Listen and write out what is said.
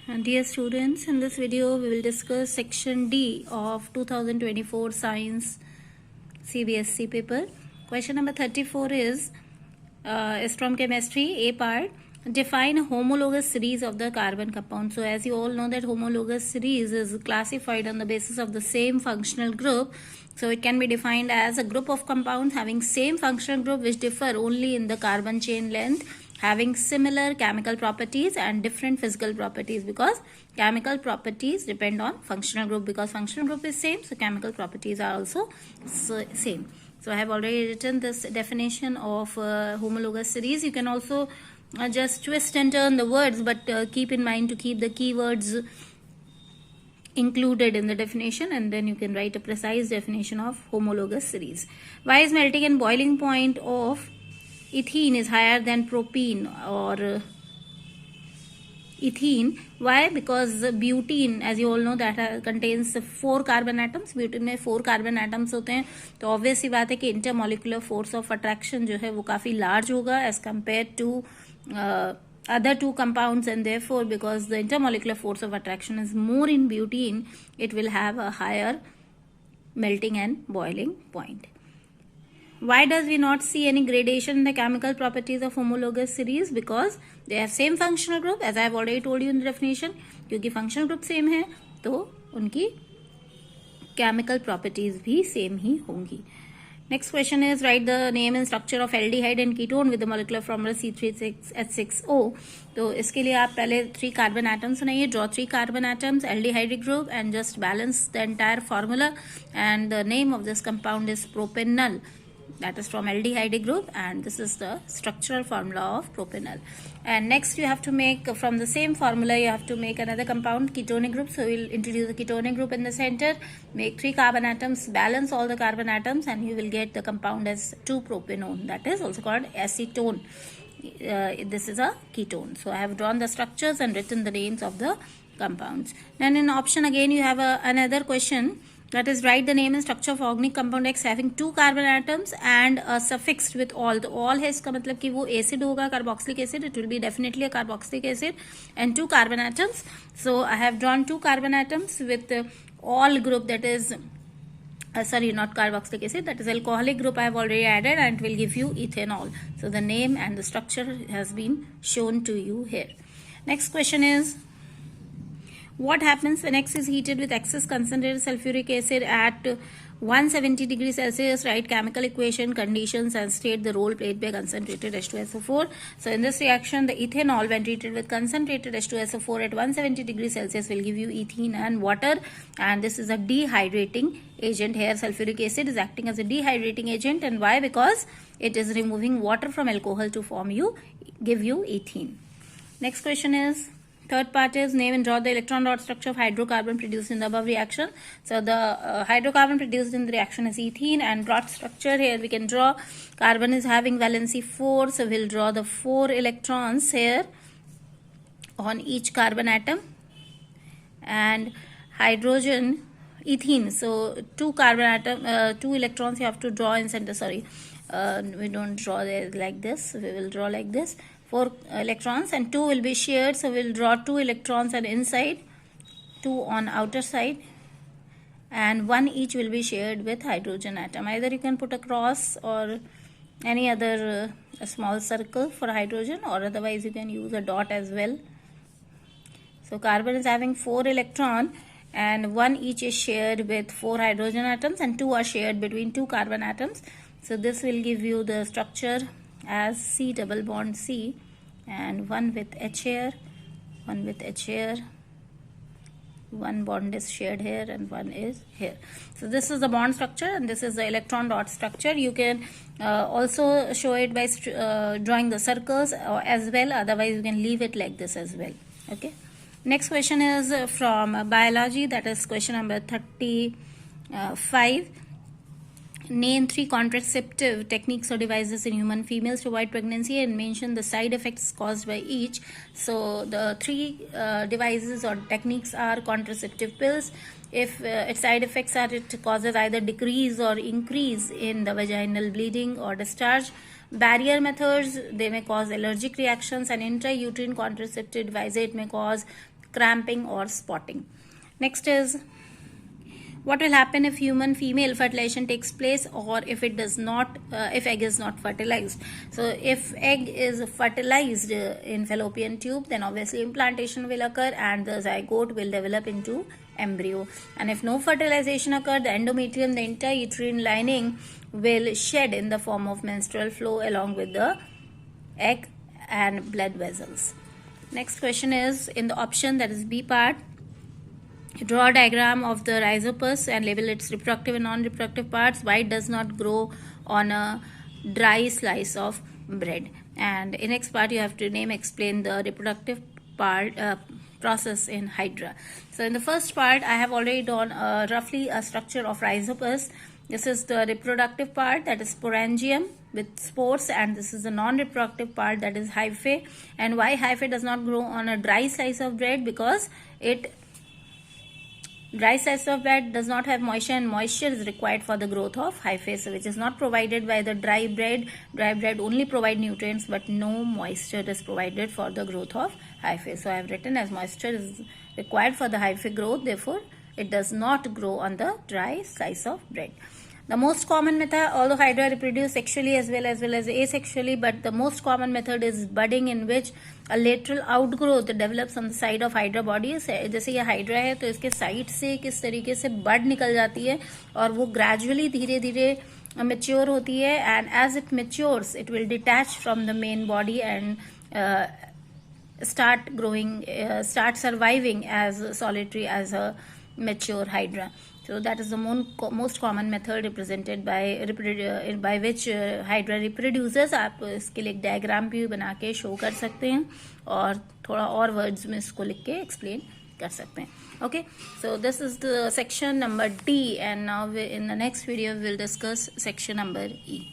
Dear students, in this video we will discuss section D of 2024 science cbse paper. Question number 34 is from chemistry, A part. Define a homologous series of the carbon compound. So as you all know that homologous series is classified on the basis of the same functional group. So it can be defined as a group of compounds having same functional group which differ only in the carbon chain length, having similar chemical properties and different physical properties, because chemical properties depend on functional group. Because functional group is same, so chemical properties are also same. So I have already written this definition of homologous series. You can also just twist and turn the words, but keep in mind to keep the keywords included in the definition, and then you can write a precise definition of homologous series. Why is melting and boiling point of ethene is higher than propene or ethene? Why? Because butene, as you all know, that contains 4 carbon atoms. Butene में 4 carbon atoms होते हैं, तो obvious सी बात है कि intermolecular force of attraction जो है वो काफी लार्ज होगा as compare to other two compounds, and therefore because the intermolecular force of attraction is more in butene, it will have a higher melting and boiling point. Why does we not see any gradation in the chemical properties of homologous series? Because they have same functional group, as I have already told you in the definition. क्योंकि functional group same है तो उनकी chemical properties भी same ही होंगी. Next question is write the name and structure of aldehyde and ketone with the molecular formula C3H6O. तो इसके लिए आप पहले 3 carbon atoms बनाइए, draw 3 carbon atoms, aldehyde group, and just balance the entire formula. And the name of this compound is propanol. That is from aldehyde group, and this is the structural formula of propanol. And next you have to make, from the same formula you have to make another compound, ketonic group. So we'll introduce the ketonic group in the center, make 3 carbon atoms, balance all the carbon atoms, and you will get the compound as 2-propanone. That is also called acetone. This is a ketone. So I have drawn the structures and written the names of the compounds. Then in option again you have another question, that is write the name and structure of organic compound X having 2 carbon atoms and suffixed with all. तो all है इसका मतलब कि वो acid होगा, carboxylic acid. It will be definitely a carboxylic acid, and 2 carbon atoms. So I have drawn 2 carbon atoms with all group, that is sorry, not carboxylic acid, that is alcoholic group I have already added, and it will give you ethanol. So the name and the structure has been shown to you here. Next question is, what happens when X is heated with excess concentrated sulfuric acid at 170 degrees Celsius? Write chemical equation, conditions, and state the role played by concentrated H2SO4. So in this reaction, the ethanol when treated with concentrated H2SO4 at 170 degrees Celsius will give you ethene and water, and this is a dehydrating agent. Here sulfuric acid is acting as a dehydrating agent, and why? Because it is removing water from alcohol to give you ethene. Next question is, third part is name and draw the electron dot structure of hydrocarbon produced in the above reaction. So the hydrocarbon produced in the reaction is ethene, and dot structure here we can draw. Carbon is having valency 4, so we'll draw the 4 electrons here on each carbon atom, and hydrogen, ethene, so 2 carbon atom, 2 electrons you have to draw in center. Sorry, we don't draw there like this, we will draw like this. 4 electrons and 2 will be shared, so we'll draw 2 electrons on inside, 2 on outer side, and 1 each will be shared with hydrogen atom. Either you can put a cross or any other a small circle for hydrogen, or otherwise you can use a dot as well. So carbon is having 4 electron and 1 each is shared with 4 hydrogen atoms, and 2 are shared between 2 carbon atoms. So this will give you the structure as C double bond C, and 1 with H here, 1 with H here, 1 bond is shared here, and 1 is here. So this is the bond structure, and this is the electron dot structure. You can also show it by drawing the circles as well, otherwise you can leave it like this as well. Okay. Next question is from biology, that is question number 35. Name 3 contraceptive techniques or devices in human females to avoid pregnancy, and mention the side effects caused by each. So the 3 devices or techniques are contraceptive pills. If its side effects are, it causes either decrease or increase in the vaginal bleeding or discharge. Barrier methods, they may cause allergic reactions, and intrauterine contraceptive devices, it may cause cramping or spotting. Next is, what will happen if human female fertilization takes place, or if it does not, if egg is not fertilized? So if egg is fertilized in fallopian tube, then obviously implantation will occur and the zygote will develop into embryo. And if no fertilization occurs, the endometrium, the intrauterine lining, will shed in the form of menstrual flow along with the egg and blood vessels. Next question is in the option, that is B part. Draw a diagram of the rhizopus and label its reproductive and non-reproductive parts. Why it does not grow on a dry slice of bread? And in next part you have to explain the reproductive part process in Hydra. So in the first part I have already drawn roughly a structure of rhizopus. This is the reproductive part, that is sporangium with spores, and this is the non-reproductive part, that is hyphae. And why hyphae does not grow on a dry slice of bread? Because dry slice of bread does not have moisture, and moisture is required for the growth of hyphae, so which is not provided by the dry bread. Dry bread only provide nutrients, but no moisture is provided for the growth of hyphae. So I have written as moisture is required for the hyphae growth, therefore it does not grow on the dry slice of bread. The most common method, although Hydra reproduce sexually as well as asexually, but the most common method is budding, in which a lateral outgrowth develops on the side of Hydra body. जैसे ये Hydra है तो इसके side से किस तरीके से बड निकल जाती है और वो ग्रेजुअली धीरे धीरे mature होती है, and as it matures it will detach from the main body and start growing, start surviving as solitary as a mature Hydra. So that is the most common method represented by which Hydra reproduces. आप इसके लिए एक diagram भी बना के show कर सकते हैं और थोड़ा और वर्ड्स में इसको लिख के एक्सप्लेन कर सकते हैं. Okay, so this is the section number D, and now in the next video we will discuss section number E.